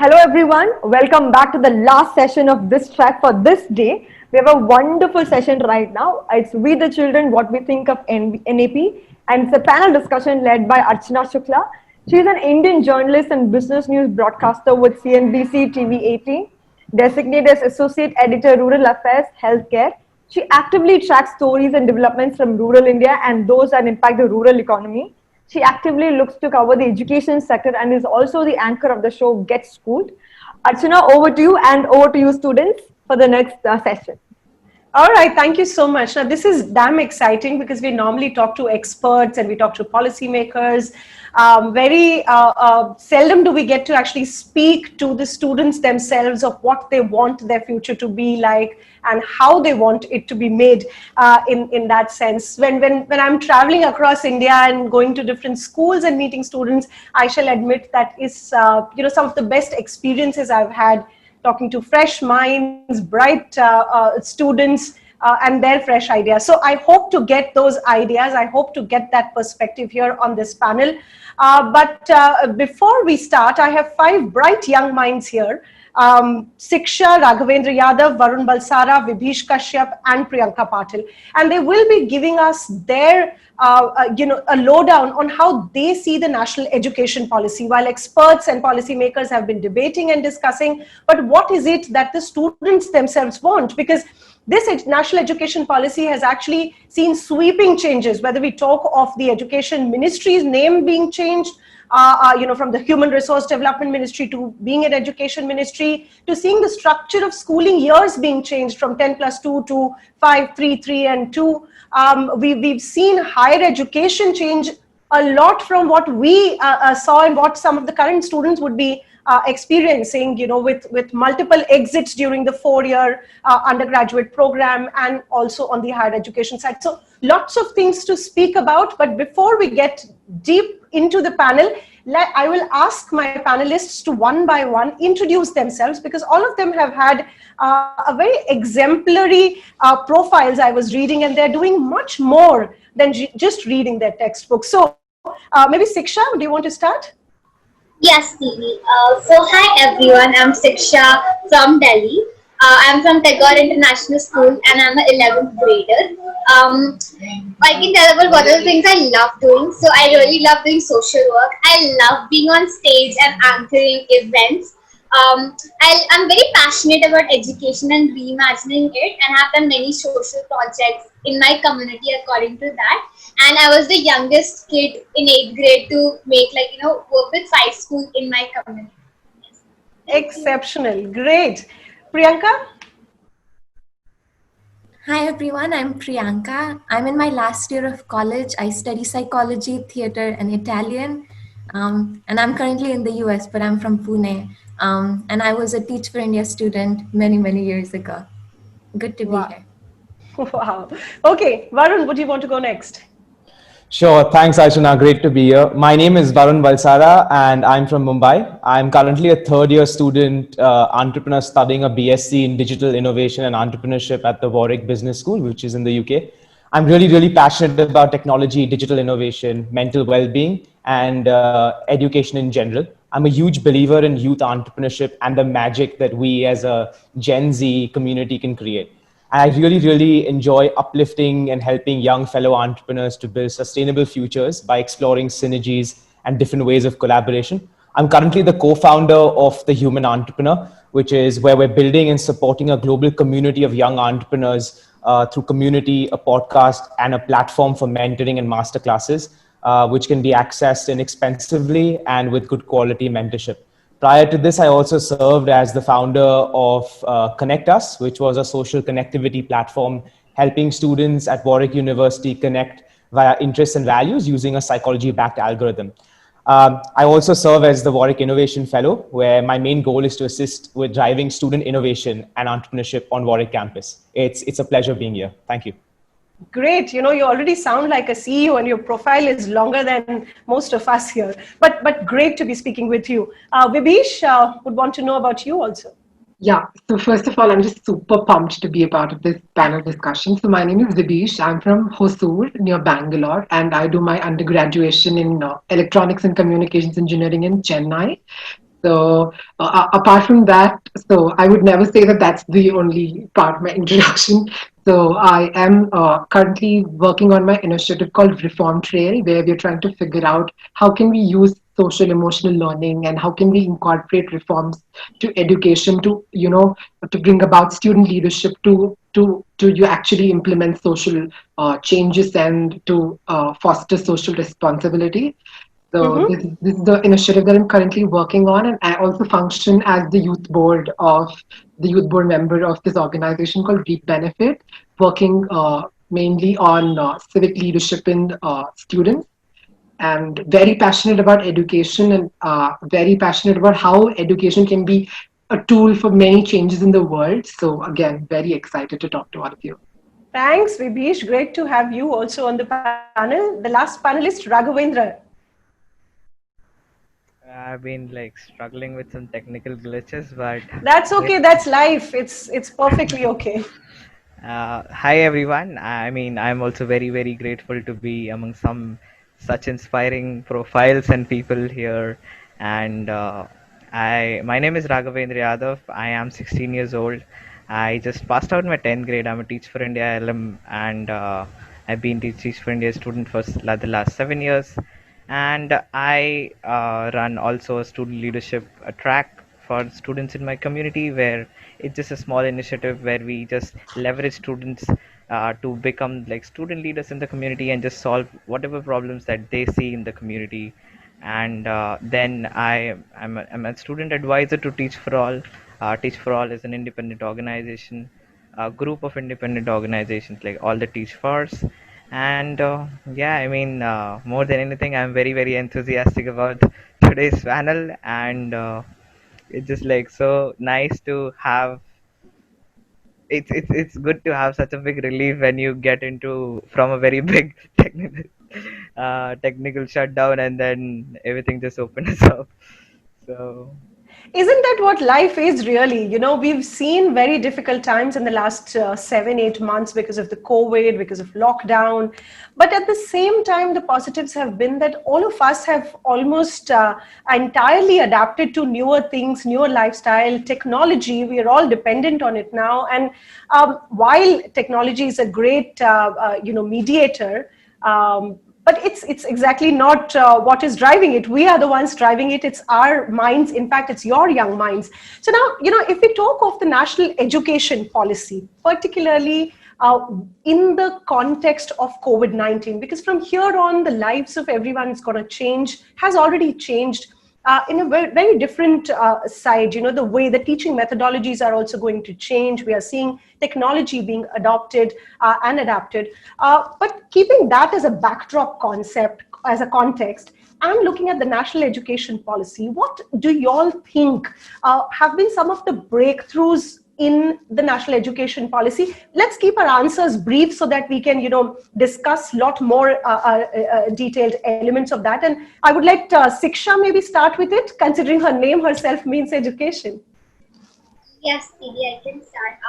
Hello everyone, welcome back to the last session of this track for this day. We have a wonderful session right now. It's We the Children, What We Think of NAP, and it's a panel discussion led by Archana Shukla. She is an Indian journalist and business news broadcaster with CNBC TV 18, designated as Associate Editor Rural Affairs Healthcare. She actively tracks stories and developments from rural India and those that impact the rural economy. She actively looks to cover the education sector and is also the anchor of the show Get Schooled. Archana, over to you, and over to you, students, for the next session. All right, thank you so much. Now, this is damn exciting because we normally talk to experts and we talk to policymakers. Very seldom do we get to actually speak to the students themselves of what they want their future to be like and how they want it to be made in that sense. When I'm traveling across India and going to different schools and meeting students, I shall admit that is some of the best experiences I've had talking to fresh minds, bright students, and their fresh ideas. So I hope to get those ideas. I hope to get that perspective here on this panel. But before we start, I have 5 bright young minds here. Siksha, Raghavendra Yadav, Varun Valsara, Vibhish Kashyap, and Priyanka Patil. And they will be giving us their a lowdown on how they see the national education policy, while experts and policymakers have been debating and discussing, but what is it that the students themselves want? Because this national education policy has actually seen sweeping changes, whether we talk of the education ministry's name being changed, from the Human Resource Development Ministry to being an education ministry, to seeing the structure of schooling years being changed from 10+2 to 5, 3, 3, and 2. We've seen higher education change a lot from what we saw and what some of the current students would be experiencing, with multiple exits during the 4-year undergraduate program and also on the higher education side. So lots of things to speak about. But before we get deep into the panel, I will ask my panelists to one by one introduce themselves, because all of them have had a very exemplary profiles I was reading, and they're doing much more than just reading their textbooks. So maybe Siksha, do you want to start? Yes, Stevie. So hi everyone, I'm Siksha from Delhi. I'm from Tagore International School and I'm an 11th grader. I can tell about what are the things I love doing. So I really love doing social work. I love being on stage and anchoring events. I'm very passionate about education and reimagining it, and have done many social projects in my community according to that. And I was the youngest kid in 8th grade to make work with 5 schools in my community. Yes. Exceptional, great. Priyanka? Hi everyone, I'm Priyanka. I'm in my last year of college. I study psychology, theater, and Italian. And I'm currently in the US, but I'm from Pune. And I was a Teach for India student many, many years ago. Good to be here. Wow. Okay, Varun, would you want to go next? Sure. Thanks, Archana. Great to be here. My name is Varun Valsara and I'm from Mumbai. I'm currently a 3rd-year student entrepreneur studying a BSc in Digital Innovation and Entrepreneurship at the Warwick Business School, which is in the UK. I'm really, really passionate about technology, digital innovation, mental well-being, and education in general. I'm a huge believer in youth entrepreneurship and the magic that we as a Gen Z community can create. I really, really enjoy uplifting and helping young fellow entrepreneurs to build sustainable futures by exploring synergies and different ways of collaboration. I'm currently the co-founder of The Human Entrepreneur, which is where we're building and supporting a global community of young entrepreneurs through community, a podcast, and a platform for mentoring and masterclasses, which can be accessed inexpensively and with good quality mentorship. Prior to this, I also served as the founder of Connect Us, which was a social connectivity platform helping students at Warwick University connect via interests and values using a psychology-backed algorithm. I also serve as the Warwick Innovation Fellow, where my main goal is to assist with driving student innovation and entrepreneurship on Warwick campus. It's a pleasure being here. Thank you. Great. You already sound like a CEO and your profile is longer than most of us here. But great to be speaking with you. Vibhish would want to know about you also. Yeah, so first of all, I'm just super pumped to be a part of this panel discussion. So my name is Vibhish. I'm from Hosur near Bangalore, and I do my undergraduation in electronics and communications engineering in Chennai. So, apart from that, so I would never say that that's the only part of my introduction. So, I am currently working on my initiative called Reform Trail, where we're trying to figure out how can we use social emotional learning and how can we incorporate reforms to education to, to bring about student leadership to you actually implement social changes and to foster social responsibility. So Mm-hmm. this is the initiative that I'm currently working on, and I also function as the youth board member of this organization called Reap Benefit, working mainly on civic leadership in students, and very passionate about education and very passionate about how education can be a tool for many changes in the world. So again, very excited to talk to all of you. Thanks, Vibhish. Great to have you also on the panel. The last panelist, Raghavendra. I've been like struggling with some technical glitches, but That's great. okay. That's life. It's perfectly okay. Hi everyone. I mean, I'm also very grateful to be among some such inspiring profiles and people here. And my name is Raghavendra Yadav. I am 16 years old. I just passed out my 10th grade. I'm a Teach for India alum, and I've been Teach for India student for the last 7 years. And I run also a student leadership track for students in my community, where it's just a small initiative where we just leverage students to become like student leaders in the community and just solve whatever problems that they see in the community. And then I'm a student advisor to Teach for All. Teach for All is an independent organization, a group of independent organizations like all the Teach Fors. And yeah, I mean, more than anything, I'm very enthusiastic about today's panel. And it's just like so nice to have. It's good to have such a big relief when you get into from a very big technical shutdown, and then everything just opens up. So Isn't that what life is really? We've seen very difficult times in the last 7, 8 months because of the COVID, because of lockdown. But at the same time, the positives have been that all of us have almost entirely adapted to newer things, newer lifestyle, technology. We are all dependent on it now. And while technology is a great, mediator, but it's exactly not what is driving it. We are the ones driving it. It's our minds. In fact, it's your young minds. So now, if we talk of the national education policy, particularly in the context of COVID-19, because from here on, the lives of everyone is going to change, has already changed in a very different side. The way the teaching methodologies are also going to change. We are seeing technology being adopted and adapted. But keeping that as a backdrop concept, as a context, and looking at the national education policy, what do y'all think have been some of the breakthroughs in the national education policy? Let's keep our answers brief so that we can, discuss a lot more detailed elements of that. And I would like Siksha maybe start with it, considering her name herself means education. Yes, Didi, I can start.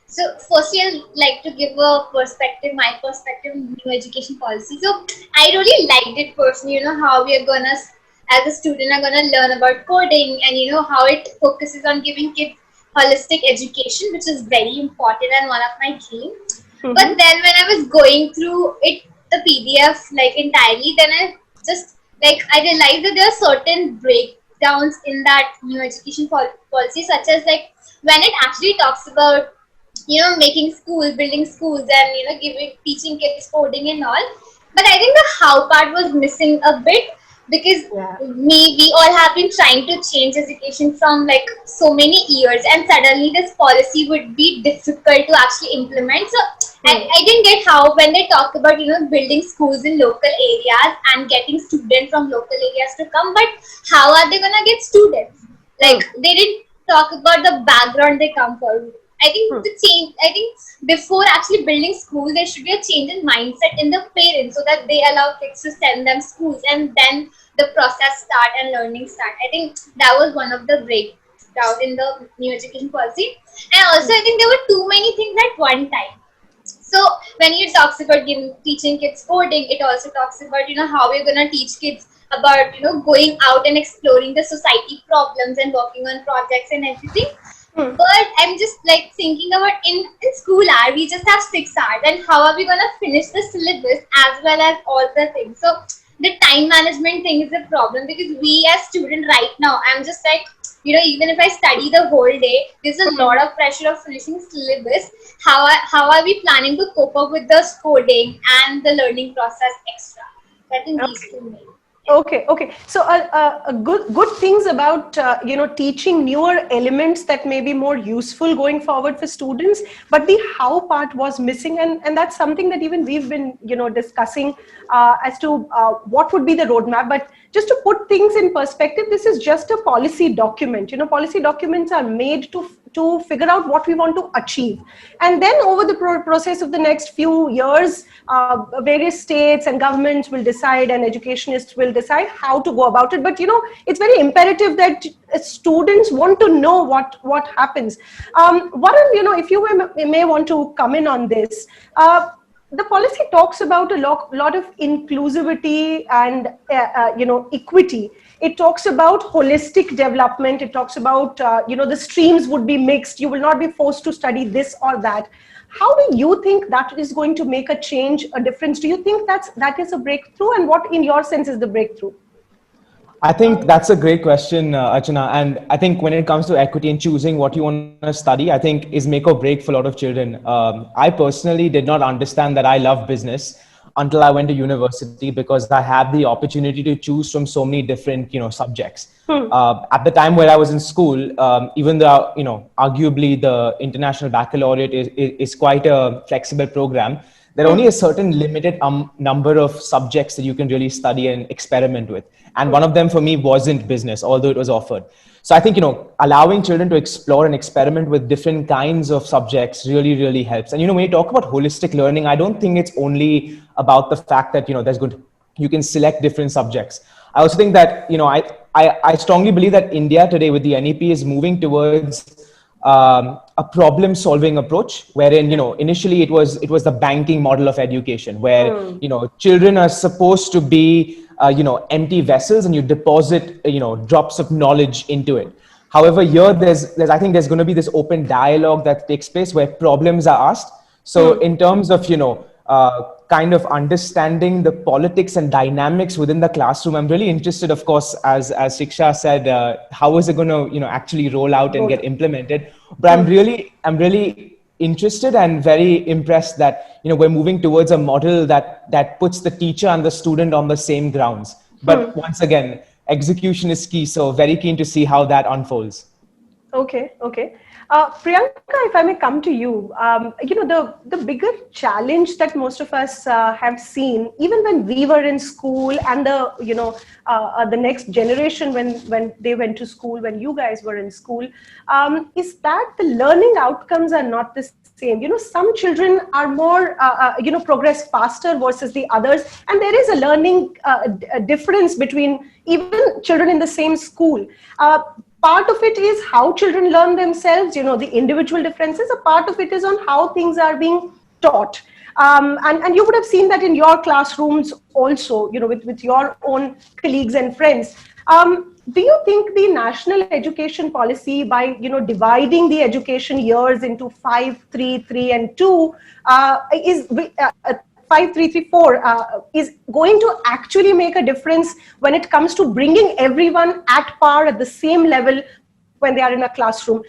So firstly, I'd like to give a perspective, my perspective on new education policy. So I really liked it personally, how we are gonna, as a student, are gonna learn about coding and how it focuses on giving kids holistic education, which is very important and one of my dreams. But then when I was going through it, the PDF like entirely, then just I realized that there are certain breakdowns in that new education policy, such as when it actually talks about making schools, building schools, and giving teaching kids coding and all. But I think the how part was missing a bit, because Yeah. we all have been trying to change education from so many years, and suddenly this policy would be difficult to actually implement. So I didn't get how, when they talk about building schools in local areas and getting students from local areas to come, but how are they gonna get students? They didn't talk about the background they come from. I think the change. I think before actually building schools, there should be a change in mindset in the parents, so that they allow kids to send them schools, and then the process start and learning start. I think that was one of the breakdown in the new education policy. And also, I think there were too many things at one time. So when it talks about teaching kids coding, it also talks about how we're gonna teach kids about going out and exploring the society problems and working on projects and everything. But I'm just like thinking about in school hour we just have 6 hours, and how are we gonna finish the syllabus as well as all the things? So the time management thing is a problem, because we as student right now, I'm just like, even if I study the whole day, there's a lot of pressure of finishing syllabus. How are we planning to cope up with the coding and the learning process extra? So I think these two main. Okay. So, good things about teaching newer elements that may be more useful going forward for students. But the how part was missing, and that's something that even we've been discussing as to what would be the roadmap. But just to put things in perspective, this is just a policy document. Policy documents are made to figure out what we want to achieve, and then over the process of the next few years, various states and governments will decide, and educationists will decide how to go about it. But it's very imperative that students want to know what happens. Varun, if you may want to come in on this. The policy talks about a lot of inclusivity and equity. It talks about holistic development. It talks about the streams would be mixed. You will not be forced to study this or that. How do you think that is going to make a change, a difference? Do you think that is a breakthrough? And what, in your sense, is the breakthrough? I think that's a great question, Archana. And I think when it comes to equity and choosing what you want to study, I think is make or break for a lot of children. I personally did not understand that I love business until I went to university, because I had the opportunity to choose from so many different, subjects. At the time where I was in school, even though, arguably the International Baccalaureate is quite a flexible program, there are only a certain limited number of subjects that you can really study and experiment with. And one of them for me wasn't business, although it was offered. So I think, allowing children to explore and experiment with different kinds of subjects really, really helps. And, when you talk about holistic learning, I don't think it's only about the fact that, you can select different subjects. I also think that, I strongly believe that India today with the NEP is moving towards a problem solving approach, wherein initially it was the banking model of education, where children are supposed to be empty vessels, and you deposit drops of knowledge into it. However, here there's I think there's going to be this open dialogue that takes place where problems are asked. So in terms of kind of understanding the politics and dynamics within the classroom, I'm really interested, of course, as Shiksha said, how is it going to actually roll out and get implemented. But I'm really interested and very impressed that we're moving towards a model that puts the teacher and the student on the same grounds. But once again, execution is key. So very keen to see how that unfolds. Okay. Priyanka, if I may come to you, the bigger challenge that most of us have seen, even when we were in school, and the next generation when they went to school, when you guys were in school, is that the learning outcomes are not the same. Some children are more, progress faster versus the others, and there is a learning difference between even children in the same school. Part of it is how children learn themselves, the individual differences. A part of it is on how things are being taught. And you would have seen that in your classrooms also, with your own colleagues and friends. Do you think the national education policy, by dividing the education years into 5, 3, 3, and 2, is 5, 3, 3, 4 is going to actually make a difference when it comes to bringing everyone at par at the same level when they are in a classroom?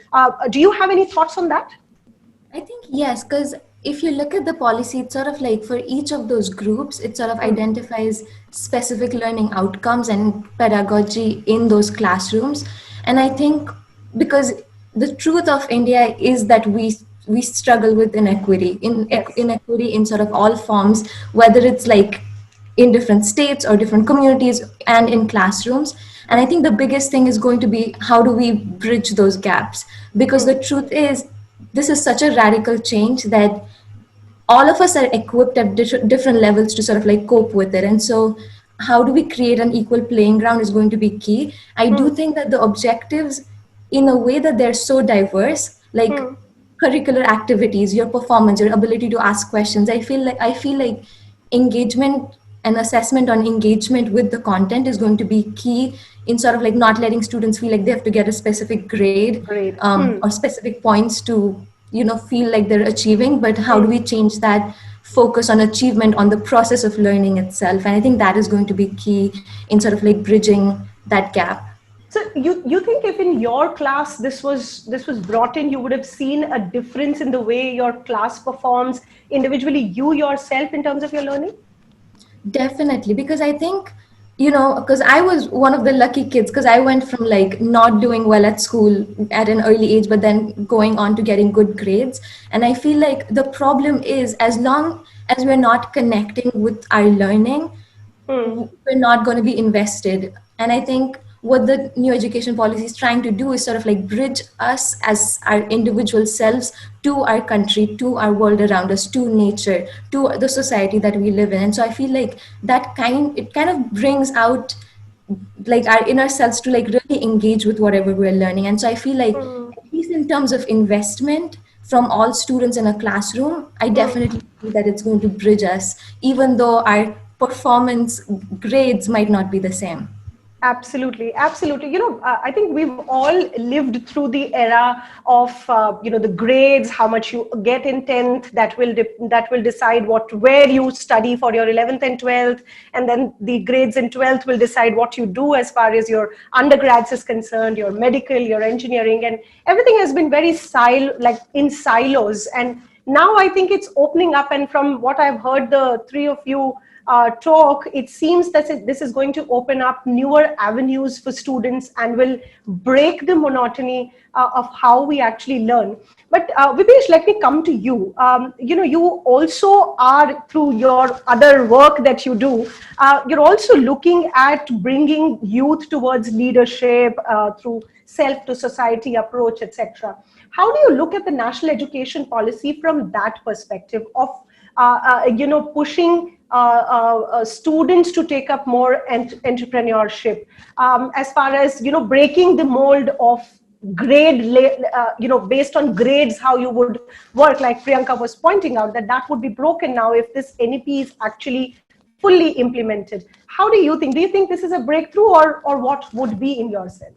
Do you have any thoughts on that? I think yes, because if you look at the policy, it's sort of like for each of those groups, it sort of identifies specific learning outcomes and pedagogy in those classrooms. And I think because the truth of India is that we struggle with inequity in sort of all forms, whether it's like in different states or different communities and in classrooms. And I think the biggest thing is going to be how do we bridge those gaps? Because the truth is, this is such a radical change that all of us are equipped at different levels to sort of like cope with it. And so how do we create an equal playing ground is going to be key. I do think that the objectives, in a way that they're so diverse, like curricular activities, your performance, your ability to ask questions, I feel like engagement an assessment on engagement with the content is going to be key in sort of like not letting students feel like they have to get a specific grade Great. or specific points to feel like they're achieving, but how do we change that focus on achievement, on the process of learning itself? And I think that is going to be key in sort of like bridging that gap. So you think if in your class this was brought in, you would have seen a difference in the way your class performs individually, you yourself, in terms of your learning? Definitely, because I think, because I was one of the lucky kids, because I went from like not doing well at school at an early age, but then going on to getting good grades. And I feel like the problem is, as long as we're not connecting with our learning, we're not going to be invested. And I think what the new education policy is trying to do is sort of like bridge us as our individual selves to our country, to our world around us, to nature, to the society that we live in. And so I feel like it kind of brings out like our inner selves to like really engage with whatever we're learning. And so I feel like, at least in terms of investment from all students in a classroom, I definitely feel that it's going to bridge us, even though our performance grades might not be the same. Absolutely, absolutely. I think we've all lived through the era of, the grades, how much you get in 10th, that will decide where you study for your 11th and 12th, and then the grades in 12th will decide what you do as far as your undergrads is concerned, your medical, your engineering, and everything has been very like in silos. And now I think it's opening up, and from what I've heard the three of you talk, it seems that this is going to open up newer avenues for students and will break the monotony of how we actually learn. But Vibhish, let me come to you. You also are, through your other work that you do, you're also looking at bringing youth towards leadership through self to society approach, etc. How do you look at the national education policy from that perspective of pushing students to take up more entrepreneurship, as far as breaking the mold of based on grades, how you would work, like Priyanka was pointing out, that would be broken now if this NEP is actually fully implemented. How do you think this is a breakthrough, or what would be in your sense?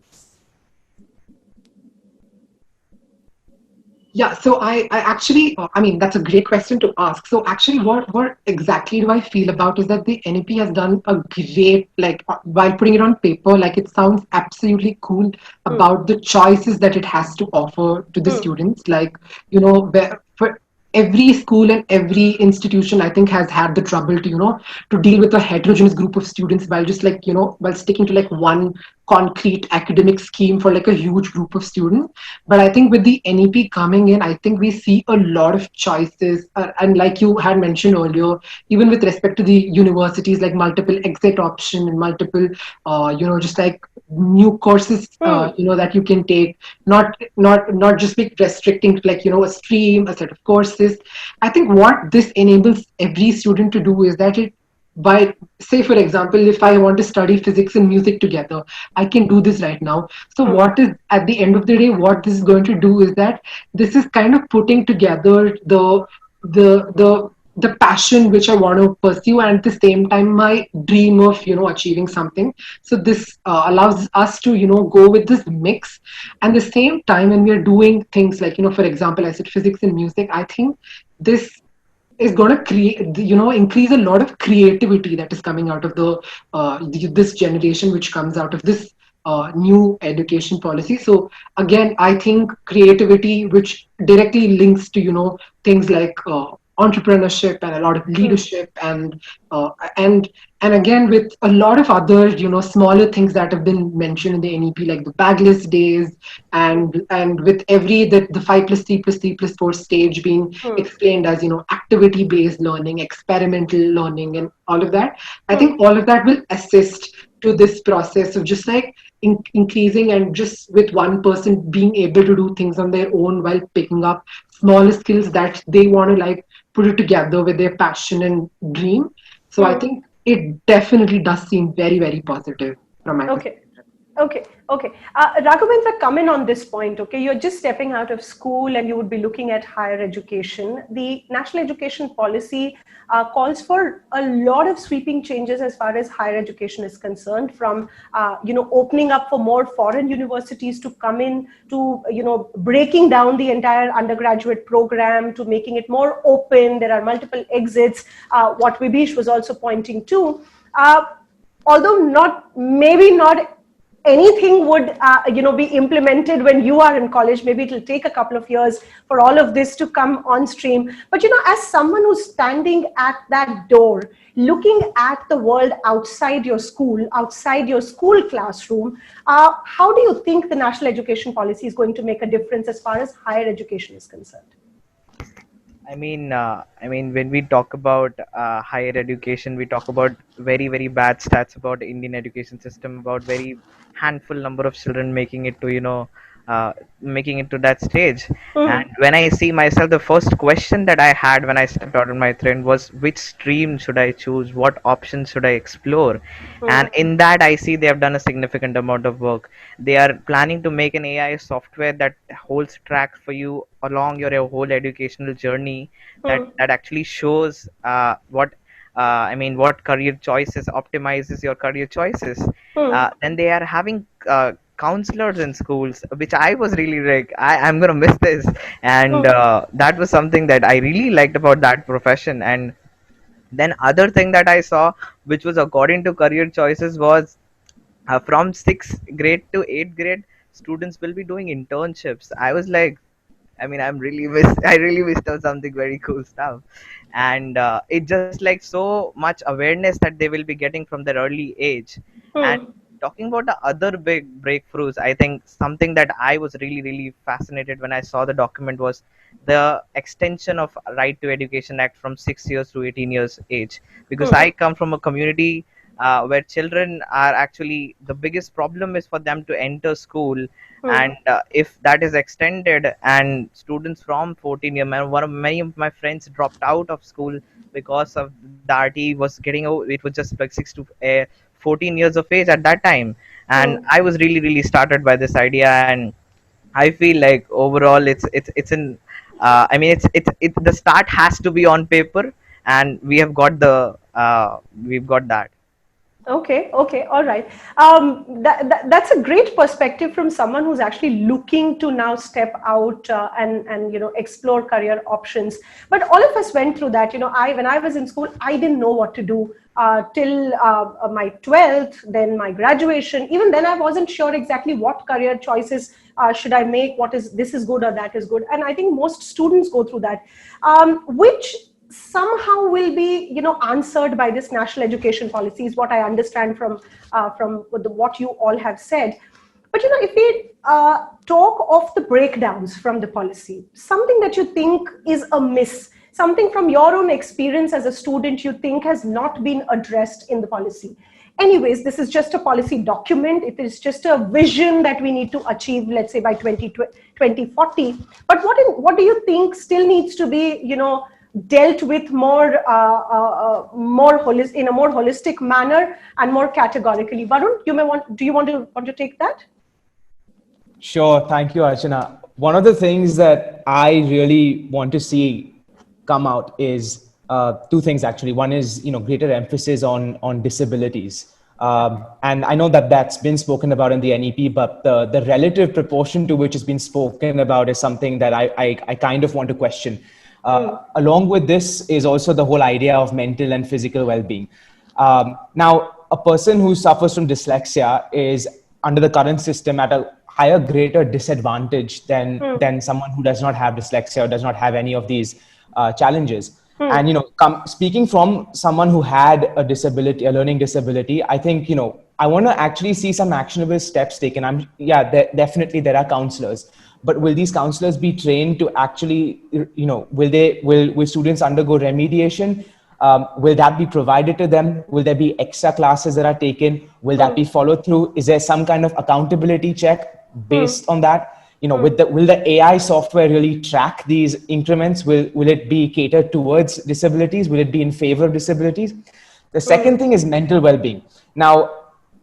Yeah, so I actually, I mean, that's a great question to ask. So actually, what exactly do I feel about is that the NEP has done a great, like, while putting it on paper, like, it sounds absolutely cool about the choices that it has to offer to the students. Like, where, for every school and every institution, I think, has had the trouble to deal with a heterogeneous group of students, while just like, while sticking to like one concrete academic scheme for like a huge group of students. But I think with the NEP coming in, I think we see a lot of choices. And like you had mentioned earlier, even with respect to the universities, like multiple exit option and multiple, just like new courses, that you can take, not just be restricting to like, a stream, a set of courses. I think what this enables every student to do is that by, say, for example, if I want to study physics and music together, I can do this right now. So what is, at the end of the day, what this is going to do is that this is kind of putting together the passion which I want to pursue, and at the same time my dream of achieving something. So this allows us to go with this mix. And the same time, when we are doing things like, for example, I said physics and music, I think this is going to create, increase a lot of creativity that is coming out of this generation, which comes out of this new education policy. So again, I think creativity, which directly links to things like entrepreneurship and a lot of leadership, and again, with a lot of other smaller things that have been mentioned in the NEP, like the bagless days, and with the 5+3+3+4 stage being explained as activity based learning, experimental learning, and all of that. I think all of that will assist to this process of just like increasing, and just with one person being able to do things on their own while picking up smaller skills that they want to like put it together with their passion and dream. So I think it definitely does seem very, very positive from my perspective. Okay, okay. Raghavendra, come in on this point, okay? You're just stepping out of school and you would be looking at higher education. The national education policy calls for a lot of sweeping changes as far as higher education is concerned, from, opening up for more foreign universities to come in, to, breaking down the entire undergraduate program, to making it more open. There are multiple exits, what Vibhish was also pointing to. Although maybe not anything would be implemented when you are in college. Maybe it'll take a couple of years for all of this to come on stream, but as someone who's standing at that door, looking at the world outside your school classroom, how do you think the national education policy is going to make a difference as far as higher education is concerned? When we talk about higher education, we talk about very, very bad stats about Indian education system, about very handful number of children making it to, making it to that stage. And when I see myself, the first question that I had when I stepped out on my train was, which stream should I choose? What options should I explore? And in that, I see they have done a significant amount of work. They are planning to make an AI software that holds track for you along your whole educational journey, that actually shows what career choices, optimizes your career choices. Then they are having counselors in schools, which I was really like, I'm gonna miss this. And that was something that I really liked about that profession. And then other thing that I saw, which was according to career choices, was from 6th grade to 8th grade, students will be doing internships. I was like, I really missed out something very cool stuff. And it just like so much awareness that they will be getting from their early age. And talking about the other big breakthroughs, I think something that I was really, really fascinated when I saw the document was the extension of Right to Education Act from 6 years to 18 years age. Because I come from a community where children are actually, the biggest problem is for them to enter school. And if that is extended, and students from 14 year, many of my friends dropped out of school because of the RT was getting out. It was just like 6 to 14 years of age at that time. And I was really, really started by this idea. And I feel like overall it's in the start has to be on paper, and we've got that. Okay, all right. That's a great perspective from someone who's actually looking to now step out and explore career options. But all of us went through that. When I was in school, I didn't know what to do till my 12th, then my graduation. Even then, I wasn't sure exactly what career choices should I make. This is good or that is good. And I think most students go through that, which somehow will be answered by this national education policy, is what I understand from what you all have said. But if we talk of the breakdowns from the policy, something that you think is a miss, something from your own experience as a student you think has not been addressed in the policy. Anyways, this is just a policy document. It is just a vision that we need to achieve, let's say by 2040. But what do you think still needs to be dealt with in a more holistic manner and more categorically? Varun, do you want to take that? Sure. Thank you, Archana. One of the things that I really want to see come out is two things, actually. One is, greater emphasis on disabilities. And I know that that's been spoken about in the NEP, but the relative proportion to which has been spoken about is something that I kind of want to question. Along with this is also the whole idea of mental and physical well-being. Now, a person who suffers from dyslexia is, under the current system, at a higher, greater disadvantage than someone who does not have dyslexia or does not have any of these challenges. And speaking from someone who had a disability, a learning disability, I think I want to actually see some actionable steps taken. Definitely there are counselors. But will these counselors be trained to actually, will students undergo remediation? Will that be provided to them? Will there be extra classes that are taken? Will that be followed through? Is there some kind of accountability check based on that? Will the AI software really track these increments? Will it be catered towards disabilities? Will it be in favor of disabilities? The second thing is mental well-being. Now,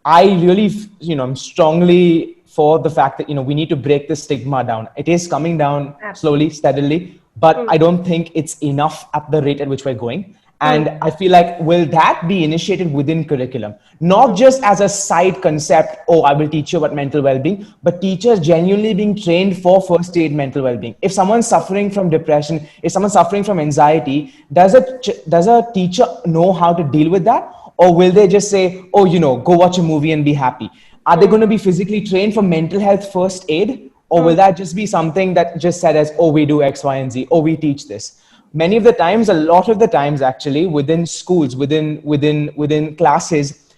I really, I'm strongly for the fact that, we need to break the stigma down. It is coming down slowly, steadily, but I don't think it's enough at the rate at which we're going. And I feel like, will that be initiated within curriculum? Not just as a side concept, oh, I will teach you about mental well-being, but teachers genuinely being trained for first aid mental well-being. If someone's suffering from depression, if someone's suffering from anxiety, does a teacher know how to deal with that? Or will they just say, oh, go watch a movie and be happy? Are they going to be physically trained for mental health first aid? Or will that just be something that just said as, oh, we do X, Y, and Z, or we teach this? Many of the times, a lot of the times actually, within schools, within classes,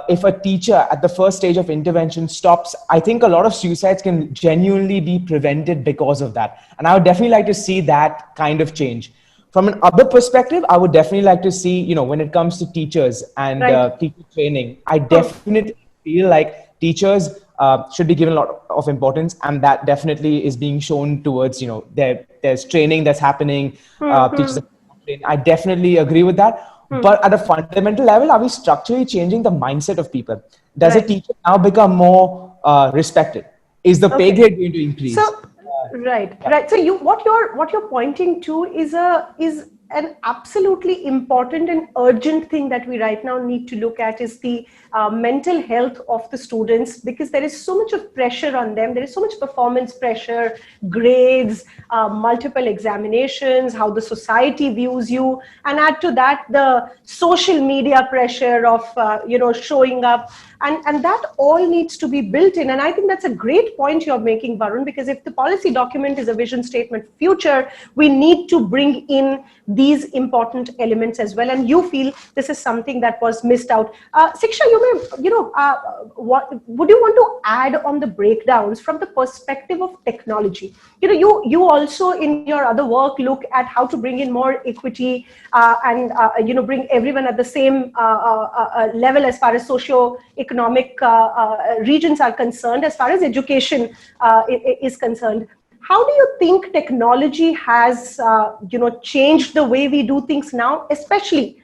if a teacher at the first stage of intervention stops, I think a lot of suicides can genuinely be prevented because of that. And I would definitely like to see that kind of change. From an other perspective, I would definitely like to see, when it comes to teachers and teacher training, I definitely feel like teachers should be given a lot of importance, and that definitely is being shown towards, there's training that's happening, teachers are trained. I definitely agree with that. But at a fundamental level, are we structurally changing the mindset of people? Does a teacher now become more respected? Is the pay grade going to increase? So, right. So what you're pointing to is an absolutely important and urgent thing that we right now need to look at is the mental health of the students, because there is so much of pressure on them. There is so much performance pressure, grades, multiple examinations, how the society views you, and add to that the social media pressure of showing up. And that all needs to be built in. And I think that's a great point you're making, Varun, because if the policy document is a vision statement future, we need to bring in these important elements as well. And you feel this is something that was missed out. Siksha, what would you want to add on the breakdowns from the perspective of technology? You also in your other work look at how to bring in more equity and bring everyone at the same level as far as socio-economic regions are concerned, as far as education is concerned. How do you think technology has changed the way we do things now, especially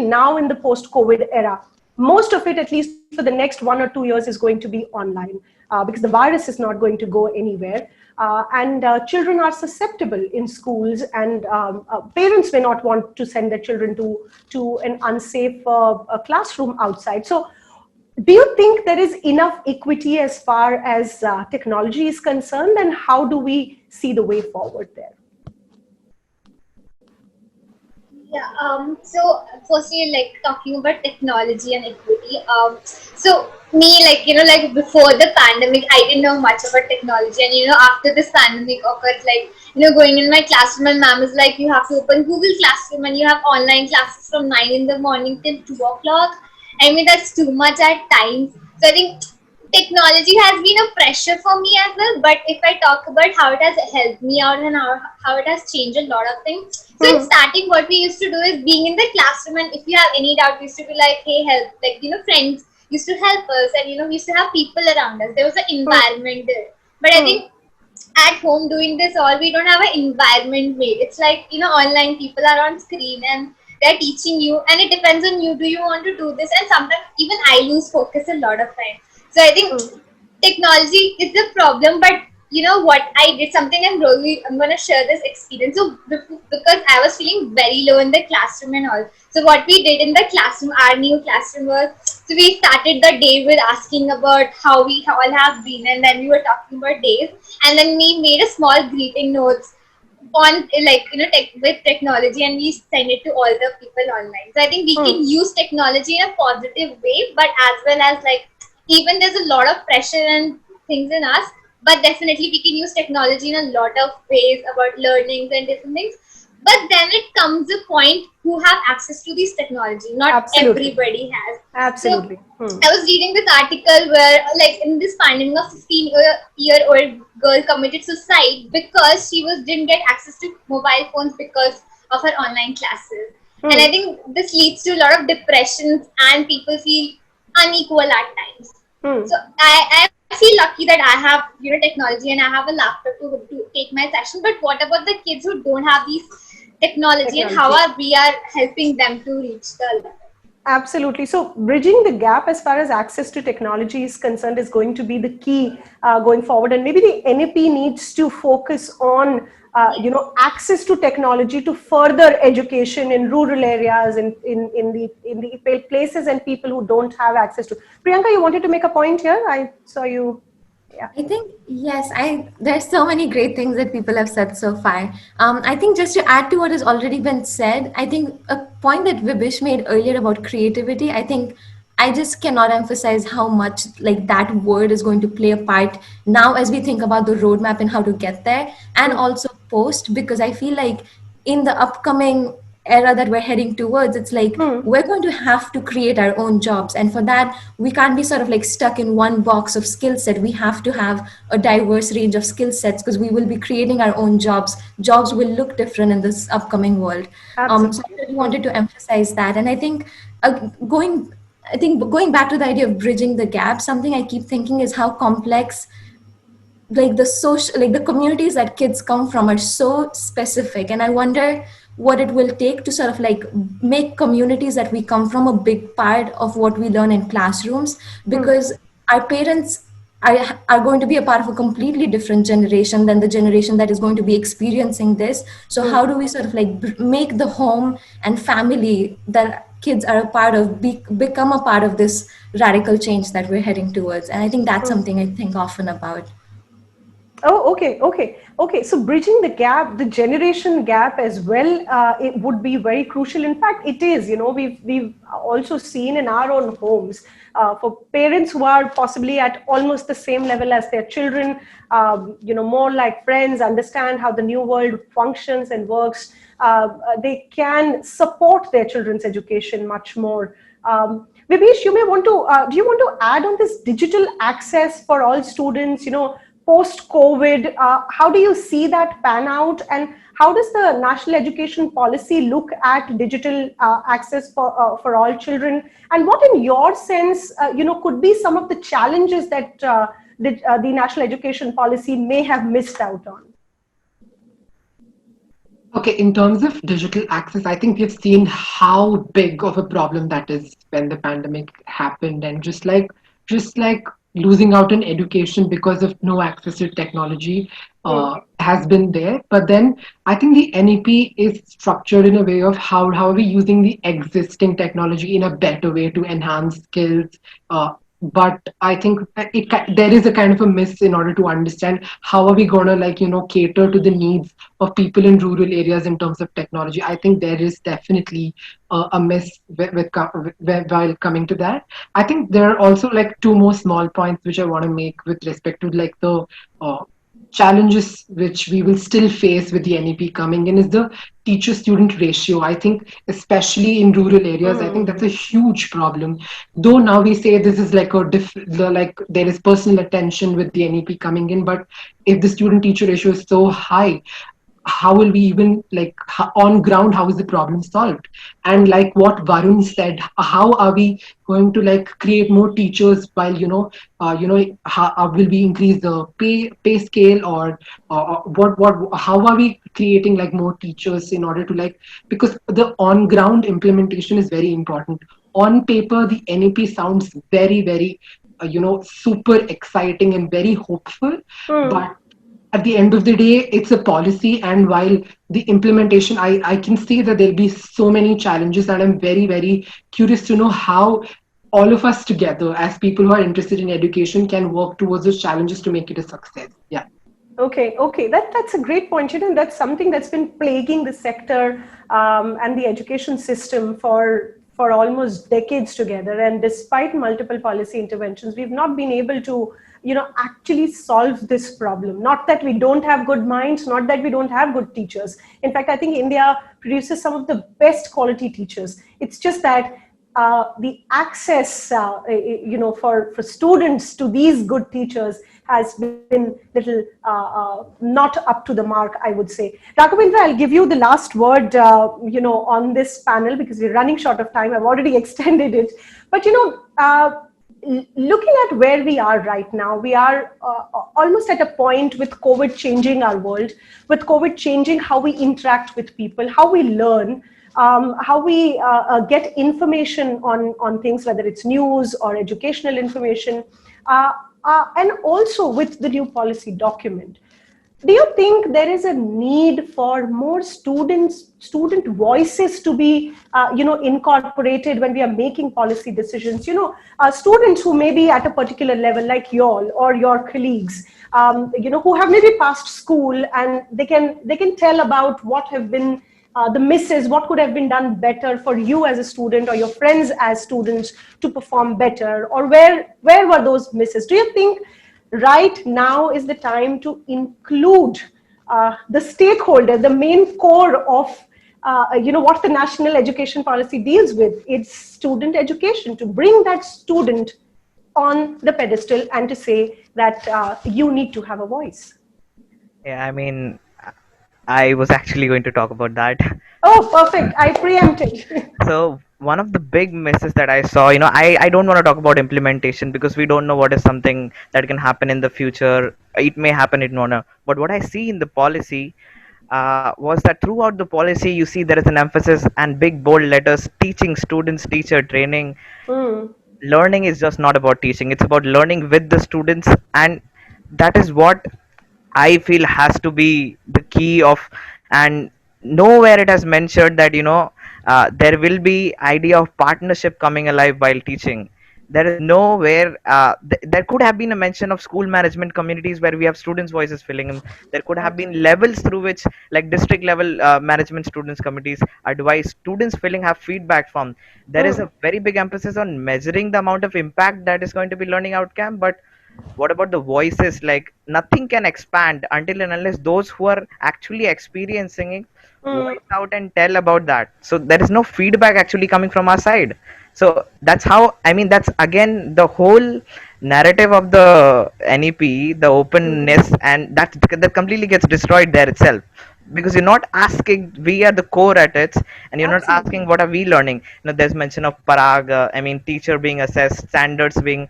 now in the post-COVID era? Most of it, at least for the next 1 or 2 years, is going to be online because the virus is not going to go anywhere. And children are susceptible in schools, and parents may not want to send their children to an unsafe classroom outside. So do you think there is enough equity as far as technology is concerned, and how do we see the way forward there? Yeah, so firstly, like talking about technology and equity. So me, like before the pandemic, I didn't know much about technology. And, after this pandemic occurred, going in my classroom, my ma'am is like, you have to open Google Classroom and you have online classes from 9 in the morning till 2 o'clock. I mean, that's too much at times. So I think technology has been a pressure for me as well. But if I talk about how it has helped me out and how it has changed a lot of things. So in starting, what we used to do is being in the classroom, and if you have any doubt, we used to be like, hey, help. Like, friends used to help us, and, we used to have people around us. There was an environment there. But I think at home doing this all, we don't have an environment made. It's like, online people are on screen and they're teaching you, and it depends on you. Do you want to do this? And sometimes even I lose focus a lot of time. So I think technology is the problem, but what I did, something I'm going to share this experience. So because I was feeling very low in the classroom and all. So what we did in the classroom, our new classroom was, so we started the day with asking about how we all have been, and then we were talking about days, and then we made a small greeting notes on with technology, and we send it to all the people online. So I think we can use technology in a positive way, but as well as even there's a lot of pressure and things in us, but definitely we can use technology in a lot of ways about learnings and different things. But then it comes a point who have access to this technology. Not everybody has. Absolutely. So, I was reading this article where, in this pandemic, a 15-year-old girl committed suicide because she didn't get access to mobile phones because of her online classes. And I think this leads to a lot of depressions, and people feel unequal at times. So I feel lucky that I have technology and I have a laptop to take my session. But what about the kids who don't have these technology, and how are we helping them to reach the level? Absolutely. So bridging the gap as far as access to technology is concerned is going to be the key going forward. And maybe the NAP needs to focus on, access to technology to further education in rural areas, in the places and people who don't have access to. Priyanka, you wanted to make a point here? I saw you. Yeah. I think yes, I there's so many great things that people have said so far. I think just to add to what has already been said, I think a point that Vibhish made earlier about creativity, I think I just cannot emphasize how much like that word is going to play a part now as we think about the roadmap and how to get there, and also post, because I feel like in the upcoming era that we're heading towards, it's like we're going to have to create our own jobs, and for that we can't be sort of like stuck in one box of skill set. We have to have a diverse range of skill sets because we will be creating our own jobs will look different in this upcoming world. So I Absolutely. really wanted to emphasize that, and I think going going back to the idea of bridging the gap, something I keep thinking is how complex like the social like the communities that kids come from are so specific, and I wonder what it will take to sort of like make communities that we come from a big part of what we learn in classrooms, because our parents are going to be a part of a completely different generation than the generation that is going to be experiencing this. So how do we sort of like make the home and family that kids are a part of become a part of this radical change that we're heading towards? And I think that's something I think often about. Oh, okay. So bridging the gap, the generation gap as well, it would be very crucial. In fact, it is. We've also seen in our own homes for parents who are possibly at almost the same level as their children, more like friends, understand how the new world functions and works. They can support their children's education much more. Vibhish, you may want to. Do you want to add on this digital access for all students? Post-COVID, how do you see that pan out, and how does the national education policy look at digital access for all children? And what, in your sense, could be some of the challenges that the national education policy may have missed out on? Okay, in terms of digital access, I think we've seen how big of a problem that is when the pandemic happened, and just like losing out on education because of no access to technology has been there. But then I think the NEP is structured in a way of how are we using the existing technology in a better way to enhance skills. But I think there is a kind of a miss in order to understand how are we going to cater to the needs of people in rural areas in terms of technology. I think there is definitely a miss while coming to that. I think there are also like two more small points which I want to make with respect to like the challenges which we will still face with the NEP coming in is the teacher student ratio. I think especially in rural areas, I think that's a huge problem. Though now we say this is like like there is personal attention with the NEP coming in, but if the student teacher ratio is so high, how will we even on ground, how is the problem solved? And like what Varun said, how are we going to create more teachers while how will we increase the pay scale, or how are we creating more teachers in order to because the on ground implementation is very important. On paper the NEP sounds very very super exciting and very hopeful, but at the end of the day, it's a policy, and while the implementation, I can see that there'll be so many challenges, and I'm very, very curious to know how all of us together, as people who are interested in education, can work towards those challenges to make it a success. Yeah. Okay. That's a great point. That's something that's been plaguing the sector and the education system for almost decades together. And despite multiple policy interventions, we've not been able to actually solve this problem. Not that we don't have good minds, not that we don't have good teachers. In fact, I think India produces some of the best quality teachers. It's just that the access, for students to these good teachers has been little not up to the mark, I would say. Raghavendra, I'll give you the last word, on this panel because we're running short of time. I've already extended it, but looking at where we are right now, we are almost at a point with COVID changing our world, with COVID changing how we interact with people, how we learn. how we get information on things, whether it's news or educational information, and also with the new policy document. Do you think there is a need for more student voices to be incorporated when we are making policy decisions? Students who may be at a particular level, like y'all or your colleagues, who have maybe passed school, and they can tell about what have been the misses, what could have been done better for you as a student or your friends as students to perform better, or where were those misses? Do you think right now is the time to include the stakeholder, the main core of what the national education policy deals with? It's student education, to bring that student on the pedestal and to say that you need to have a voice. Yeah, I mean, I was actually going to talk about that. Oh, perfect. I preempted. So one of the big misses that I saw, I don't want to talk about implementation because we don't know what is something that can happen in the future. It may happen, it may not. But what I see in the policy was that throughout the policy, you see there is an emphasis and big bold letters: teaching students, teacher training. Mm, Learning is just not about teaching; it's about learning with the students, and that is what I feel has to be the key of. And nowhere it has mentioned that there will be idea of partnership coming alive while teaching. There is nowhere. There could have been a mention of school management communities where we have students' voices filling in. There could have been levels through which, like district level management students committees, advise students filling have feedback from. There is mm, a very big emphasis on measuring the amount of impact that is going to be learning outcome, but what about the voices? Like nothing can expand until and unless those who are actually experiencing it mm. voice out and tell about that. So there is no feedback actually coming from our side. So that's how, I mean, that's again the whole narrative of the NEP, the openness, and that completely gets destroyed there itself, because you're not asking, we are the core at it, and you're not Absolutely. asking what are we learning. There's mention of parag, I mean, teacher being assessed, standards being,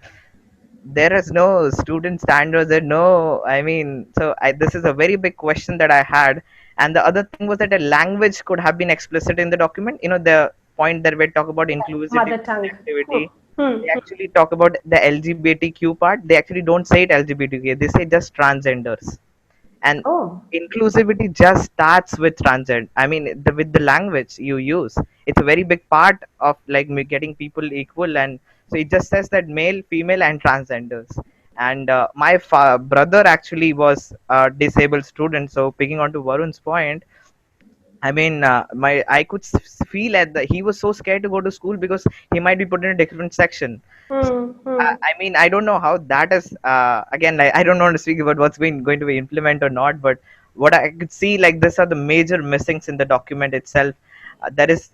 there is no student standards, there no, I mean, so this is a very big question that I had. And the other thing was that a language could have been explicit in the document. The point that we talk about inclusivity, Mother tongue. Hmm, connectivity, hmm, they actually talk about the LGBTQ part. They actually don't say it LGBTQ, they say just transgenders. And oh, inclusivity just starts with transgender, I mean, with the language you use. It's a very big part of like getting people equal. And so it just says that male, female, and transgenders. And my brother actually was a disabled student, so picking on to Varun's point, I mean, I could feel at that he was so scared to go to school because he might be put in a different section. So, hmm, hmm. I mean, I don't know how that is. Again, like, I don't want to speak about what's been going to be implemented or not, but what I could see, like, these are the major missings in the document itself. There is,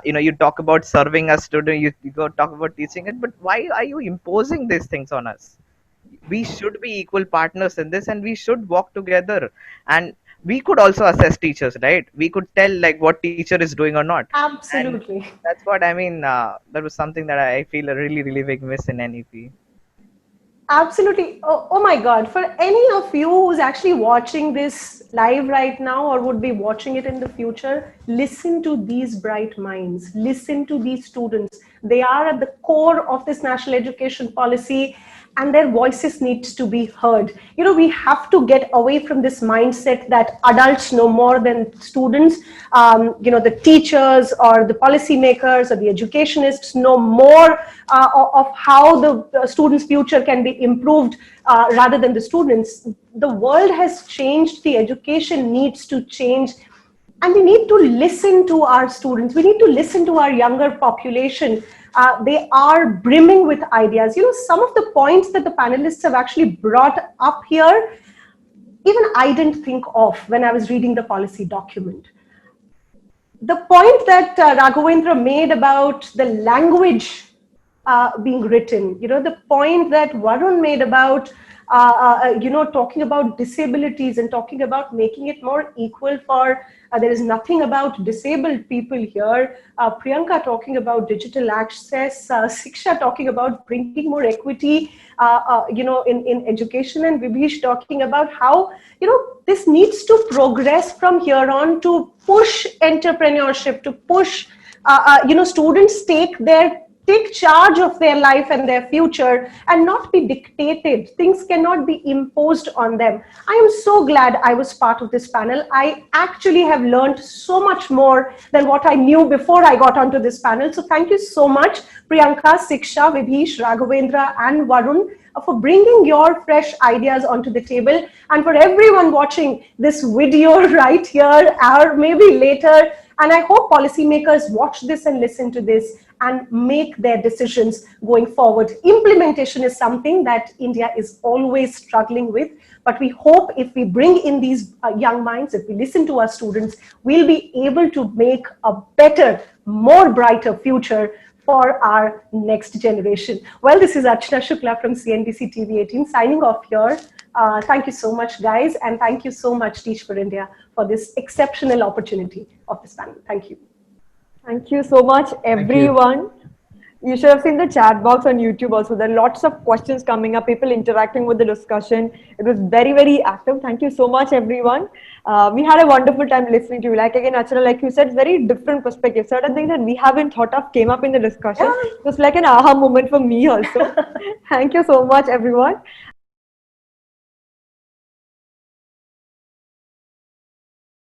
you talk about serving a student, you go talk about teaching it, but why are you imposing these things on us? We should be equal partners in this, and we should walk together. And we could also assess teachers, right? We could tell like what teacher is doing or not. And Absolutely. that's what I mean. That was something that I feel a really, really big miss in NEP. Absolutely. Oh my God. For any of you who's actually watching this live right now or would be watching it in the future, listen to these bright minds. Listen to these students. They are at the core of this national education policy, and their voices needs to be heard. We have to get away from this mindset that adults know more than students. The teachers or the policymakers or the educationists know more of how the students' future can be improved rather than the students. The world has changed. The education needs to change. And we need to listen to our students. We need to listen to our younger population. They are brimming with ideas. Some of the points that the panelists have actually brought up here, even I didn't think of when I was reading the policy document. The point that Raghavendra made about the language being written. The point that Varun made about talking about disabilities and talking about making it more equal for, there is nothing about disabled people here. Priyanka talking about digital access, Siksha talking about bringing more equity, in education, and Vibhish talking about how, this needs to progress from here on to push entrepreneurship, to push, students take charge of their life and their future and not be dictated. Things cannot be imposed on them. I am so glad I was part of this panel. I actually have learned so much more than what I knew before I got onto this panel. So thank you so much, Priyanka, Siksha, Vibhish, Raghavendra, and Varun, for bringing your fresh ideas onto the table, and for everyone watching this video right here or maybe later. And I hope policymakers watch this and listen to this and make their decisions going forward. Implementation is something that India is always struggling with, but we hope if we bring in these young minds, if we listen to our students, we'll be able to make a better, more brighter future for our next generation. Well, this is Archana Shukla from CNBC TV 18 signing off here. Thank you so much, guys, and thank you so much, Teach for India, for this exceptional opportunity of this panel. Thank you. Thank you so much, everyone. You should have seen the chat box on YouTube also. There are lots of questions coming up, people interacting with the discussion. It was very, very active. Thank you so much, everyone. We had a wonderful time listening to you. Like again, Archana, like you said, very different perspective. Certain things that we haven't thought of came up in the discussion. It was like an aha moment for me also. Thank you so much, everyone.